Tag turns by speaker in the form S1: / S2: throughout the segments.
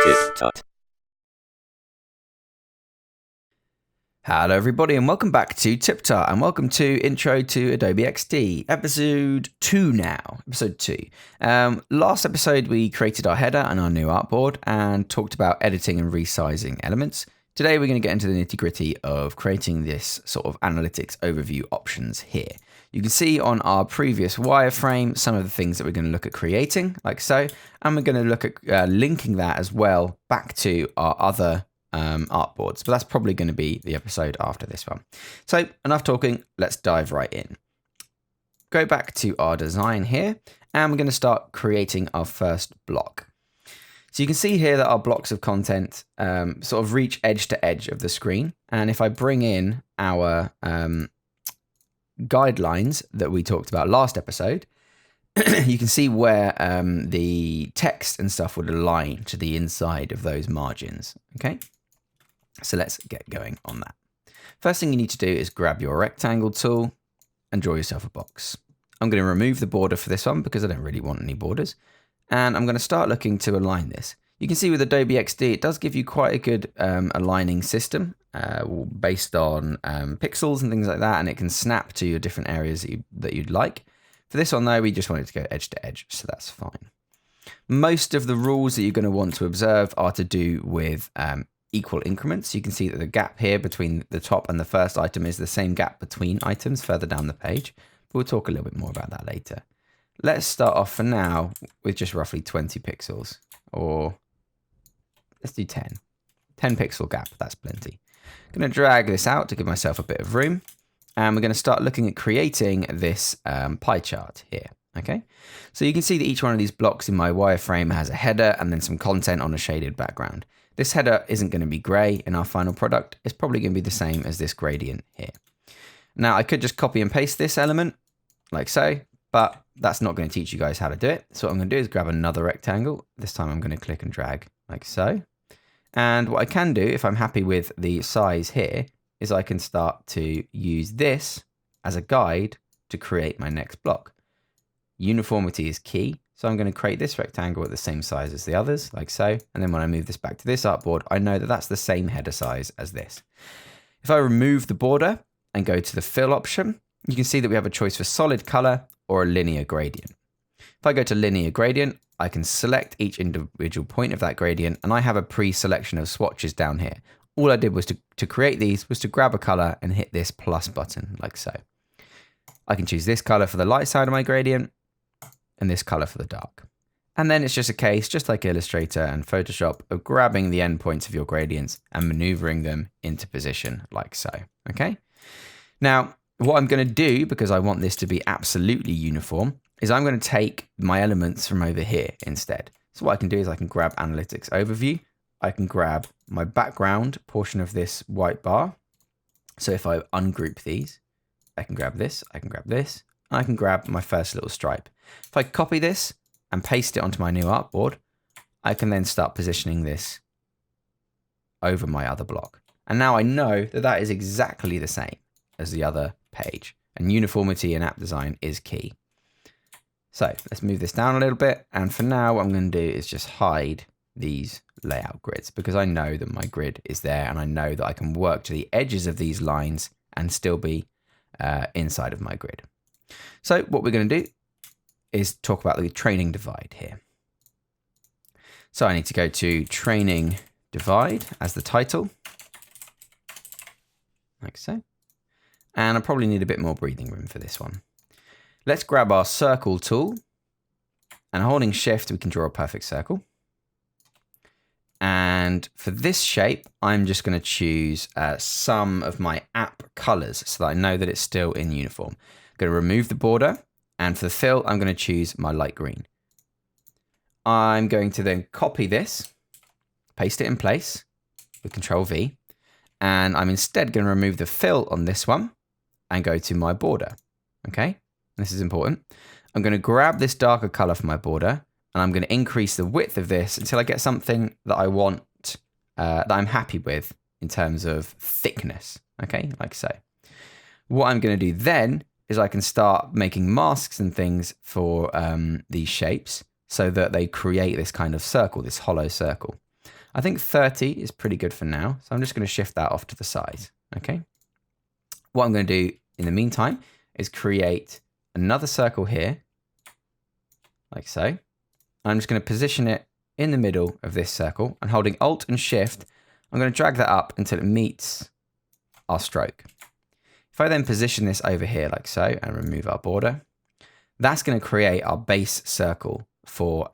S1: TipTut.
S2: Hello everybody and welcome back to TipTut and welcome to Intro to Adobe XD, episode 2 now, episode 2. Last episode we created our header and our new artboard and talked about editing and resizing elements. Today we're going to get into the nitty gritty of creating this sort of analytics overview options here. You can see on our previous wireframe some of the things that we're going to look at creating, like so, and we're going to look at linking that as well back to our other artboards, but that's probably going to be the episode after this one. So enough talking, let's dive right in. Go back to our design here, and we're going to start creating our first block. So you can see here that our blocks of content sort of reach edge to edge of the screen. And if I bring in our guidelines that we talked about last episode, you can see where the text and stuff would align to the inside of those margins. Okay, so let's get going on that. First thing you need to do is grab your rectangle tool and draw yourself a box. I'm going to remove the border for this one because I don't really want any borders. And I'm going to start looking to align this. You can see with Adobe XD, it does give you quite a good aligning system based on pixels and things like that. And it can snap to your different areas that you'd like. For this one though, we just wanted to go edge to edge, so that's fine. Most of the rules that you're going to want to observe are to do with equal increments. You can see that the gap here between the top and the first item is the same gap between items further down the page. But we'll talk a little bit more about that later. Let's start off for now with just roughly 20 pixels, or let's do 10. 10 pixel gap, that's plenty. I'm going to drag this out to give myself a bit of room. And we're going to start looking at creating this pie chart here. Okay, so you can see that each one of these blocks in my wireframe has a header and then some content on a shaded background. This header isn't going to be grey in our final product. It's probably going to be the same as this gradient here. Now I could just copy and paste this element like so, but that's not going to teach you guys how to do it. So what I'm going to do is grab another rectangle. This time I'm going to click and drag like so. And what I can do if I'm happy with the size here is I can start to use this as a guide to create my next block. Uniformity is key. So I'm going to create this rectangle at the same size as the others, like so. And then when I move this back to this artboard, I know that that's the same header size as this. If I remove the border and go to the fill option, you can see that we have a choice for solid color or a linear gradient. If I go to linear gradient, I can select each individual point of that gradient, and I have a pre-selection of swatches down here. All I did was to create these was to grab a color and hit this plus button like so. I can choose this color for the light side of my gradient and this color for the dark. And then it's just a case, just like Illustrator and Photoshop, of grabbing the endpoints of your gradients and maneuvering them into position like so. Okay. Now, what I'm going to do, because I want this to be absolutely uniform, is I'm going to take my elements from over here instead. So what I can do is I can grab Analytics Overview. I can grab my background portion of this white bar. So if I ungroup these, I can grab this, I can grab this, and I can grab my first little stripe. If I copy this and paste it onto my new artboard, I can then start positioning this over my other block. And now I know that that is exactly the same as the other page. And uniformity in app design is key. So let's move this down a little bit. And for now, what I'm going to do is just hide these layout grids because I know that my grid is there and I know that I can work to the edges of these lines and still be inside of my grid. So what we're going to do is talk about the training divide here. So I need to go to training divide as the title, like so. And I probably need a bit more breathing room for this one. Let's grab our circle tool, and holding shift, we can draw a perfect circle. And for this shape, I'm just going to choose some of my app colors so that I know that it's still in uniform. I'm going to remove the border, and for the fill, I'm going to choose my light green. I'm going to then copy this, paste it in place with Control V, and I'm instead going to remove the fill on this one and go to my border. Okay, this is important. I'm going to grab this darker color for my border, and I'm going to increase the width of this until I get something that I want, that I'm happy with in terms of thickness. Okay, like so. What I'm going to do then is I can start making masks and things for these shapes so that they create this kind of circle, this hollow circle. I think 30 is pretty good for now. So I'm just going to shift that off to the side. Okay. What I'm going to do in the meantime is create another circle here, like so. I'm just going to position it in the middle of this circle, and holding Alt and Shift, I'm going to drag that up until it meets our stroke. If I then position this over here like so and remove our border, that's going to create our base circle for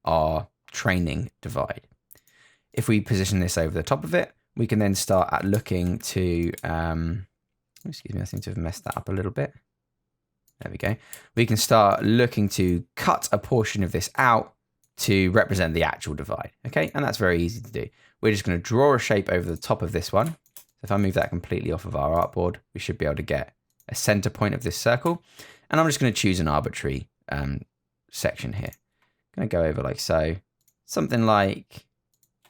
S2: our training divide. If we position this over the top of it, we can then start at looking to, excuse me, I seem to have messed that up a little bit. There we go. We can start looking to cut a portion of this out to represent the actual divide. Okay, and that's very easy to do. We're just going to draw a shape over the top of this one. If I move that completely off of our artboard, we should be able to get a center point of this circle. And I'm just going to choose an arbitrary section here. I'm going to go over like so, something like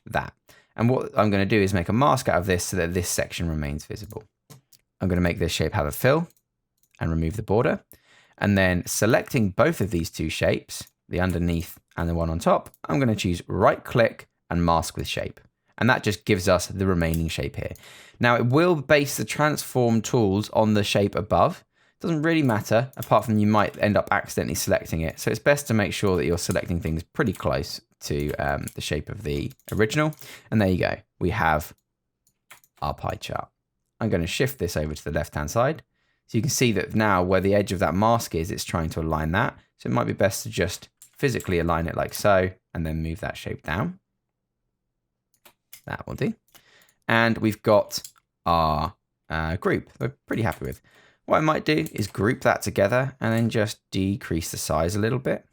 S2: that. And what I'm going to do is make a mask out of this so that this section remains visible. I'm going to make this shape have a fill and remove the border. And then selecting both of these two shapes, the underneath and the one on top, I'm going to choose right click and mask with shape. And that just gives us the remaining shape here. Now it will base the transform tools on the shape above. It doesn't really matter, apart from you might end up accidentally selecting it. So it's best to make sure that you're selecting things pretty close to the shape of the original. And there you go. We have our pie chart. I'm going to shift this over to the left-hand side. So you can see that now where the edge of that mask is, it's trying to align that. So it might be best to just physically align it like so, and then move that shape down. That will do. And we've got our group we're pretty happy with. What I might do is group that together and then just decrease the size a little bit.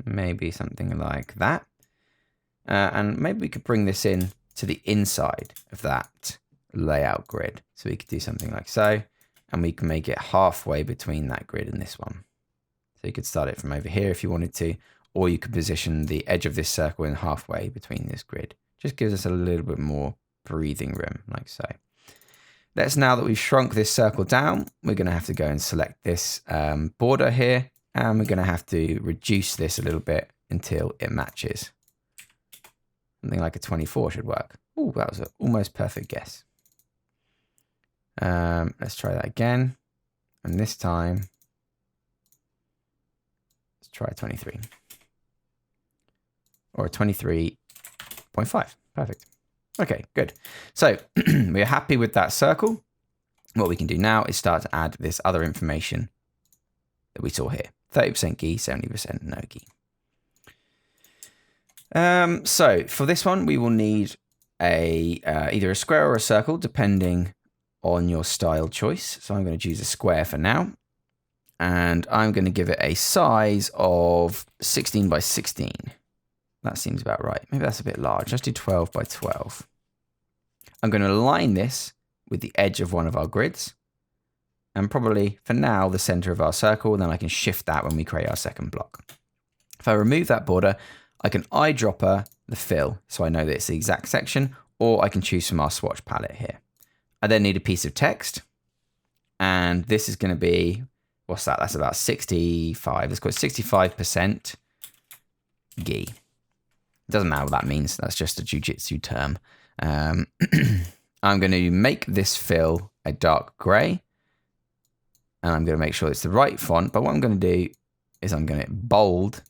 S2: Maybe something like that. And maybe we could bring this in to the inside of that layout grid. So we could do something like so, and we can make it halfway between that grid and this one. So you could start it from over here if you wanted to, or you could position the edge of this circle in halfway between this grid. Just gives us a little bit more breathing room, like so. Let's, now that we've shrunk this circle down, we're going to have to go and select this border here, and we're going to have to reduce this a little bit until it matches. Something like a 24 should work. Oh, that was an almost perfect guess. Let's try that again. And this time, let's try 23. Or a 23.5. Perfect. Okay, good. So we're happy with that circle. What we can do now is start to add this other information that we saw here. 30% ghee, 70% no ghee. So for this one, we will need either a square or a circle, depending on your style choice. So I'm going to choose a square for now. And I'm going to give it a size of 16 by 16. That seems about right. Maybe that's a bit large. Let's do 12 by 12. I'm going to align this with the edge of one of our grids. And probably, for now, the center of our circle. And then I can shift that when we create our second block. If I remove that border, I can eyedropper the fill, so I know that it's the exact section, or I can choose from our swatch palette here. I then need a piece of text. And this is going to be, what's that? That's about 65. Let's call it 65% ghee. It doesn't matter what that means. That's just a jiu-jitsu term. I'm going to make this fill a dark gray. And I'm going to make sure it's the right font. But what I'm going to do is I'm going to bold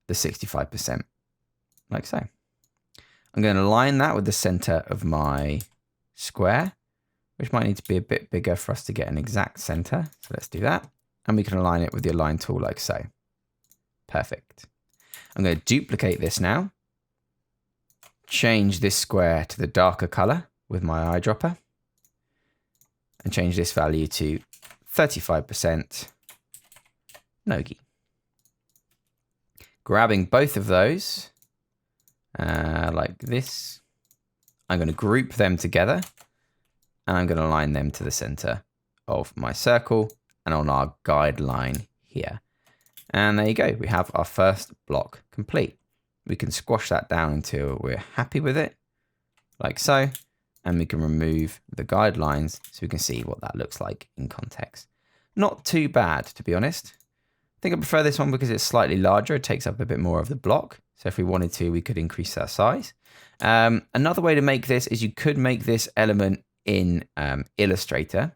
S2: the 65%, like so. I'm going to align that with the center of my square, which might need to be a bit bigger for us to get an exact center. So let's do that. And we can align it with the align tool like so. Perfect. I'm going to duplicate this now. Change this square to the darker color with my eyedropper. And change this value to 35% no ghee. Grabbing both of those like this. I'm going to group them together. And I'm going to align them to the center of my circle and on our guideline here. And there you go. We have our first block complete. We can squash that down until we're happy with it, like so. And we can remove the guidelines so we can see what that looks like in context. Not too bad, to be honest. I think I prefer this one because it's slightly larger. It takes up a bit more of the block. So if we wanted to, we could increase that size. Another way to make this is you could make this element in Illustrator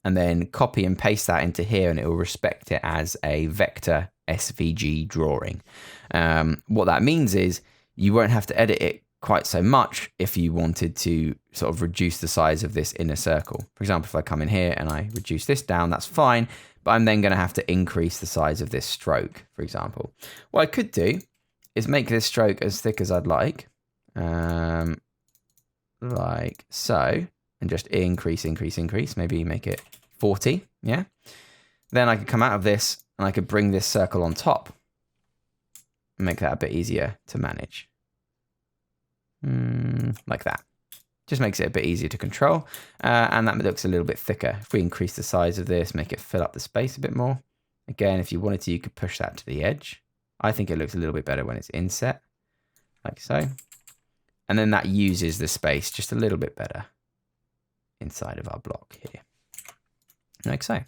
S2: and then copy and paste that into here, and it will respect it as a vector SVG drawing. What that means is you won't have to edit it quite so much if you wanted to sort of reduce the size of this inner circle. For example, if I come in here and I reduce this down, that's fine, but I'm then going to have to increase the size of this stroke, for example. What I could do is make this stroke as thick as I'd like so, and just increase, maybe make it 40, yeah? Then I could come out of this and I could bring this circle on top and make that a bit easier to manage. Like that. Just makes it a bit easier to control, and that looks a little bit thicker. If we increase the size of this, make it fill up the space a bit more. Again, if you wanted to, you could push that to the edge. I think it looks a little bit better when it's inset, like so. And then that uses the space just a little bit better inside of our block here, like so.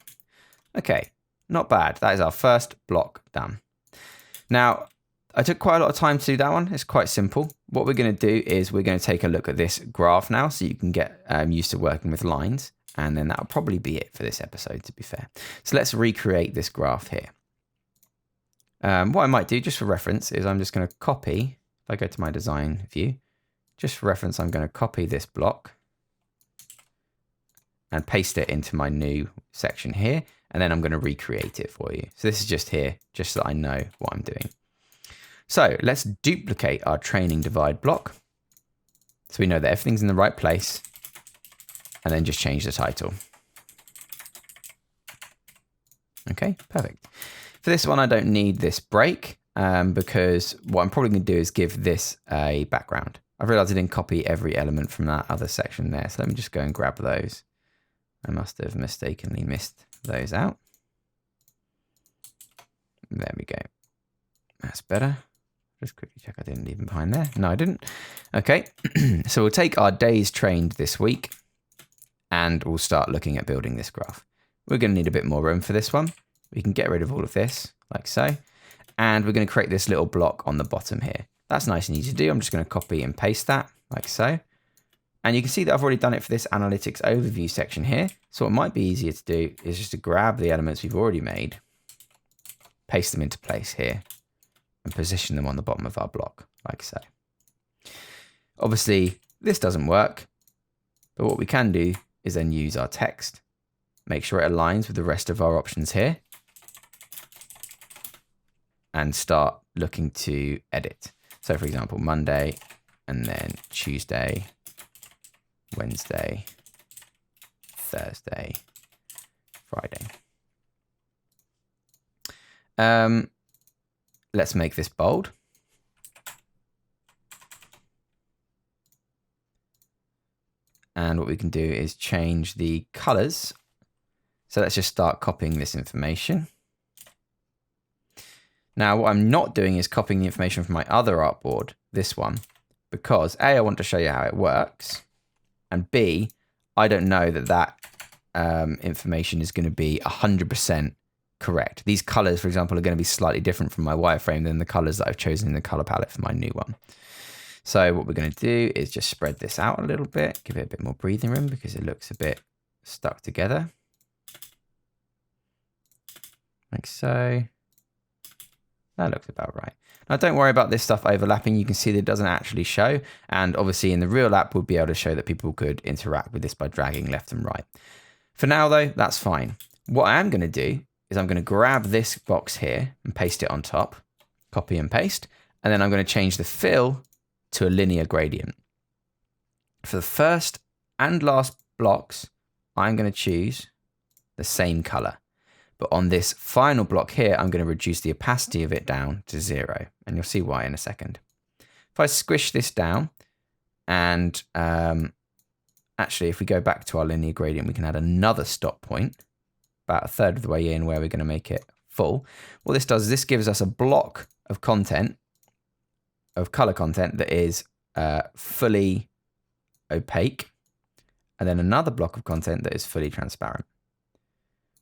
S2: Okay, not bad. That is our first block done. Now, I took quite a lot of time to do that one. It's quite simple. What we're going to do is we're going to take a look at this graph now so you can get used to working with lines. And then that'll probably be it for this episode, to be fair. So let's recreate this graph here. What I might do, just for reference, is I'm just going to copy. If I go to my design view, just for reference, I'm going to copy this block and paste it into my new section here. And then I'm going to recreate it for you. So this is just here, just so that I know what I'm doing. So let's duplicate our training divide block. So we know that everything's in the right place, and then just change the title. Okay, perfect. For this one, I don't need this break because what I'm probably going to do is give this a background. I've realized I didn't copy every element from that other section there. So let me just go and grab those. I must have mistakenly missed those out. There we go. That's better. Just quickly check I didn't leave them behind there. No, I didn't. Okay, so we'll take our days trained this week and we'll start looking at building this graph. We're going to need a bit more room for this one. We can get rid of all of this, like so. And we're going to create this little block on the bottom here. That's nice and easy to do. I'm just going to copy and paste that, like so. And you can see that I've already done it for this analytics overview section here. So what might be easier to do is just to grab the elements we've already made, paste them into place here, and position them on the bottom of our block, like so. Obviously, this doesn't work, but what we can do is then use our text, make sure it aligns with the rest of our options here, and start looking to edit. So for example, Monday, and then Tuesday, Wednesday, Thursday, Friday. Let's make this bold. And what we can do is change the colors. So let's just start copying this information. Now, what I'm not doing is copying the information from my other artboard, this one, because A, I want to show you how it works, and B, I don't know that that information is going to be 100% correct. These colors, for example, are going to be slightly different from my wireframe than the colors that I've chosen in the color palette for my new one. So what we're going to do is just spread this out a little bit, give it a bit more breathing room because it looks a bit stuck together. Like so. That looks about right. Now don't worry about this stuff overlapping. You can see that it doesn't actually show. And obviously in the real app, we'll be able to show that people could interact with this by dragging left and right. For now though, that's fine. What I am going to do is I'm going to grab this box here and paste it on top, copy and paste. And then I'm going to change the fill to a linear gradient. For the first and last blocks, I'm going to choose the same color. But on this final block here, I'm going to reduce the opacity of it down to 0. And you'll see why in a second. If I squish this down and actually, if we go back to our linear gradient, we can add another stop point about a third of the way in where we're going to make it full. What this does is this gives us a block of content, of color content that is fully opaque, and then another block of content that is fully transparent.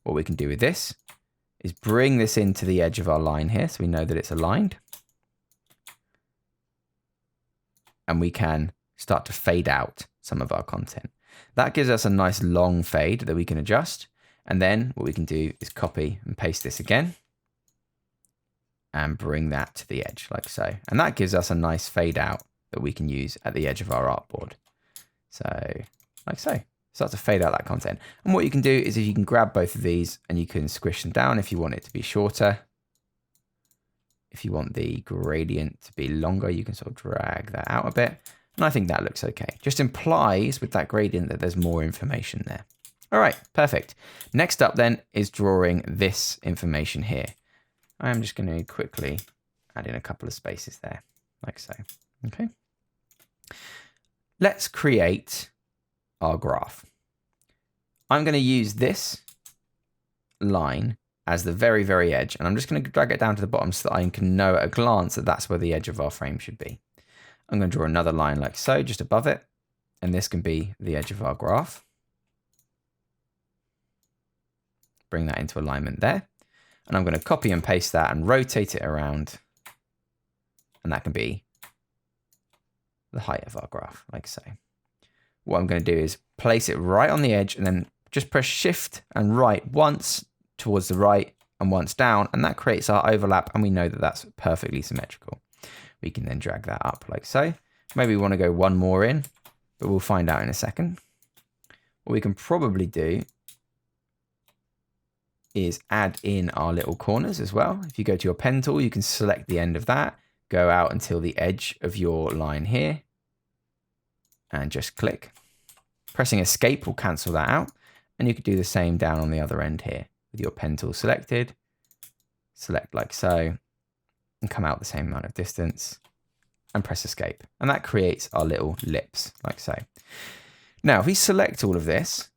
S2: What we can do with this is bring this into the edge of our line here so we know that it's aligned. And we can start to fade out some of our content. That gives us a nice long fade that we can adjust. And then what we can do is copy and paste this again and bring that to the edge like so. And that gives us a nice fade out that we can use at the edge of our artboard. So like so, start to fade out that content. And what you can do is if you can grab both of these and you can squish them down if you want it to be shorter. If you want the gradient to be longer, you can sort of drag that out a bit. And I think that looks okay. Just implies with that gradient that there's more information there. All right, perfect. Next up then is drawing this information here. I'm just going to quickly add in a couple of spaces there, like so. Okay. Let's create our graph. I'm going to use this line as the very, very edge. And I'm just going to drag it down to the bottom so that I can know at a glance that that's where the edge of our frame should be. I'm going to draw another line like so, just above it. And this can be the edge of our graph. Bring that into alignment there. And I'm going to copy and paste that and rotate it around. And that can be the height of our graph, like so. What I'm going to do is place it right on the edge and then just press Shift and right once towards the right and once down. And that creates our overlap. And we know that that's perfectly symmetrical. We can then drag that up like so. Maybe we want to go one more in, but we'll find out in a second. What we can probably do is add in our little corners as well. If you go to your pen tool, you can select the end of that, go out until the edge of your line here, and just click. Pressing Escape will cancel that out. And you could do the same down on the other end here with your pen tool selected. Select like so, and come out the same amount of distance and press Escape. And that creates our little lips like so. Now, if we select all of this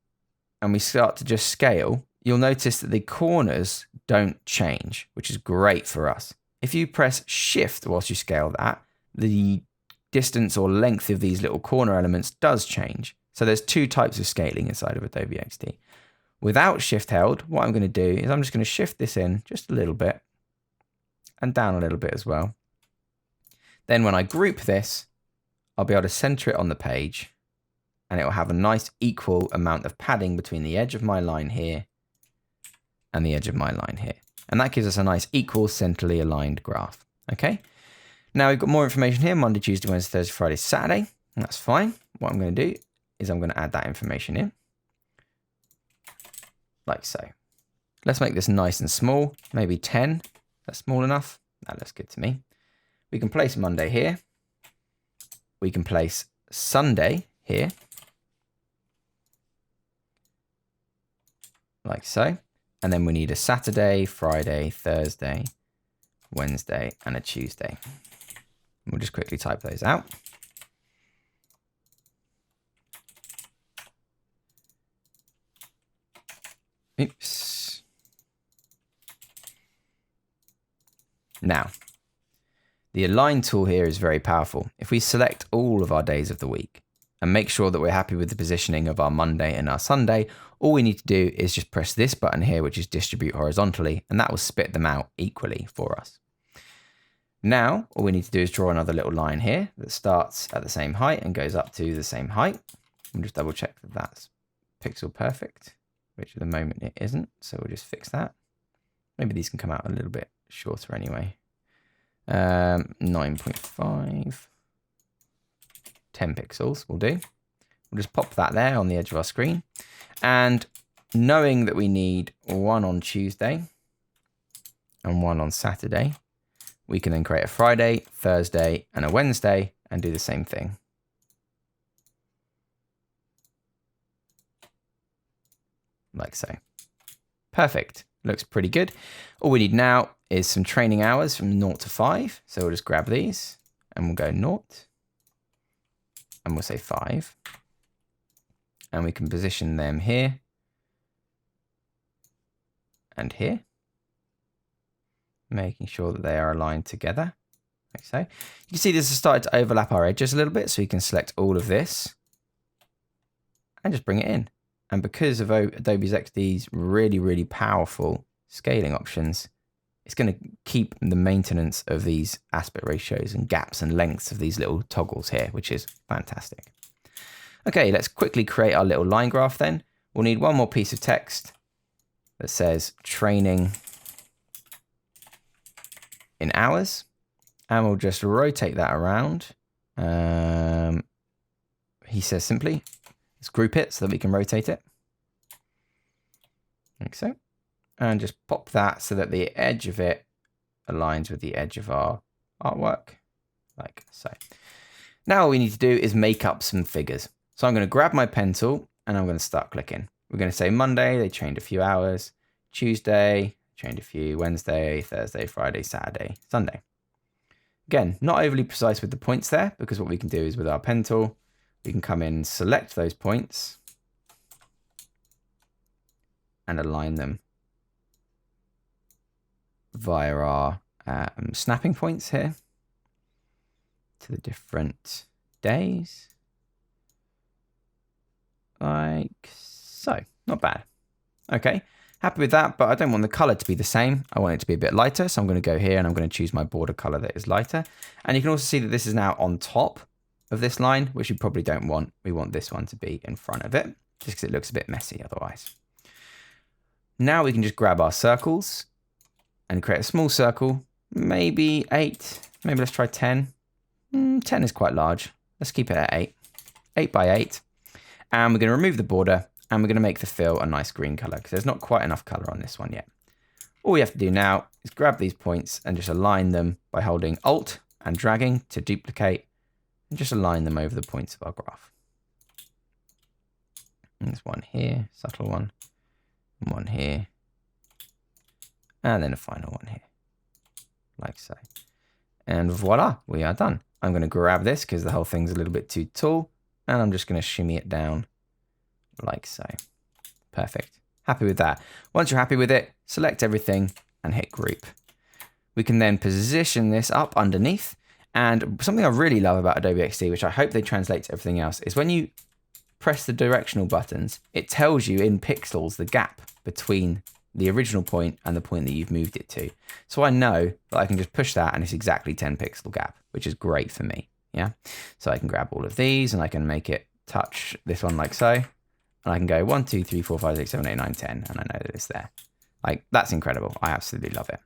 S2: and we start to just scale, you'll notice that the corners don't change, which is great for us. If you press Shift whilst you scale that, the distance or length of these little corner elements does change. So there's two types of scaling inside of Adobe XD. Without Shift held, what I'm going to do is I'm just going to shift this in just a little bit and down a little bit as well. Then when I group this, I'll be able to center it on the page and it will have a nice equal amount of padding between the edge of my line here and the edge of my line here. And that gives us a nice equal centrally aligned graph. Okay. Now we've got more information here, Monday, Tuesday, Wednesday, Thursday, Friday, Saturday. That's fine. What I'm going to do is I'm going to add that information in like so. Let's make this nice and small, maybe 10. That's small enough. That looks good to me. We can place Monday here. We can place Sunday here. Like so. And then we need a Saturday, Friday, Thursday, Wednesday, and a Tuesday. We'll just quickly type those out. Oops. Now, the align tool here is very powerful. If we select all of our days of the week and make sure that we're happy with the positioning of our Monday and our Sunday, all we need to do is just press this button here, which is distribute horizontally, and that will spit them out equally for us. Now, all we need to do is draw another little line here that starts at the same height and goes up to the same height. And just double check that that's pixel perfect, which at the moment it isn't. So we'll just fix that. Maybe these can come out a little bit shorter anyway. 9.5, 10 pixels will do. We'll just pop that there on the edge of our screen. And knowing that we need one on Tuesday and one on Saturday, we can then create a Friday, Thursday, and a Wednesday and do the same thing. Like so. Perfect. Looks pretty good. All we need now is some training hours from 0 to 5. So we'll just grab these and we'll go 0 and we'll say 5. And we can position them here and here, making sure that they are aligned together, like so. You can see this has started to overlap our edges a little bit, so you can select all of this and just bring it in. And because of Adobe XD's really, really powerful scaling options, it's going to keep the maintenance of these aspect ratios and gaps and lengths of these little toggles here, which is fantastic. Okay, let's quickly create our little line graph then. We'll need one more piece of text that says training in hours, and we'll just rotate that around. He says simply, let's group it so that we can rotate it. Like so. And just pop that so that the edge of it aligns with the edge of our artwork, like so. Now all we need to do is make up some figures. So I'm going to grab my pen tool and I'm going to start clicking. We're going to say Monday, they trained a few hours. Tuesday, trained a few. Wednesday, Thursday, Friday, Saturday, Sunday. Again, not overly precise with the points there, because what we can do is with our pen tool, we can come in and select those points and align them via our snapping points here to the different days. Like so. Not bad. Okay. Happy with that, but I don't want the color to be the same. I want it to be a bit lighter. So I'm going to go here and I'm going to choose my border color that is lighter. And you can also see that this is now on top of this line, which you probably don't want. We want this one to be in front of it, just because it looks a bit messy otherwise. Now we can just grab our circles and create a small circle, maybe 8. Maybe let's try 10. 10 is quite large. Let's keep it at 8. 8 by 8. And we're going to remove the border. And we're going to make the fill a nice green color because there's not quite enough color on this one yet. All we have to do now is grab these points and just align them by holding Alt and dragging to duplicate and just align them over the points of our graph. And there's one here, subtle one, and one here, and then a final one here, like so. And voila, we are done. I'm going to grab this because the whole thing's a little bit too tall, and I'm just going to shimmy it down like so. Perfect. Happy with that. Once you're happy with it, select everything and hit group. We can then position this up underneath. And something I really love about Adobe XD, which I hope they translate to everything else, is when you press the directional buttons, it tells you in pixels the gap between the original point and the point that you've moved it to. So I know that I can just push that and it's exactly 10 pixel gap, which is great for me. Yeah. So I can grab all of these and I can make it touch this one like so. And I can go 1, 2, 3, 4, 5, 6, 7, 8, 9, 10. And I know that it's there. Like, that's incredible. I absolutely love it.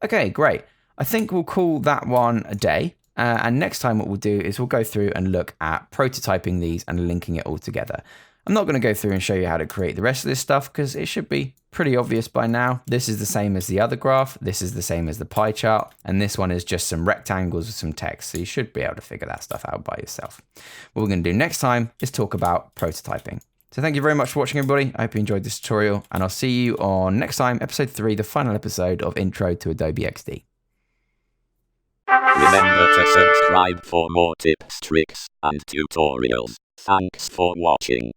S2: Okay, great. I think we'll call that one a day. And next time what we'll do is we'll go through and look at prototyping these and linking it all together. I'm not going to go through and show you how to create the rest of this stuff because it should be pretty obvious by now. This is the same as the other graph. This is the same as the pie chart. And this one is just some rectangles with some text. So you should be able to figure that stuff out by yourself. What we're going to do next time is talk about prototyping. So thank you very much for watching, everybody. I hope you enjoyed this tutorial, and I'll see you on next time, episode 3, the final episode of Intro to Adobe XD.
S1: Remember to subscribe for more tips, tricks, and tutorials. Thanks for watching.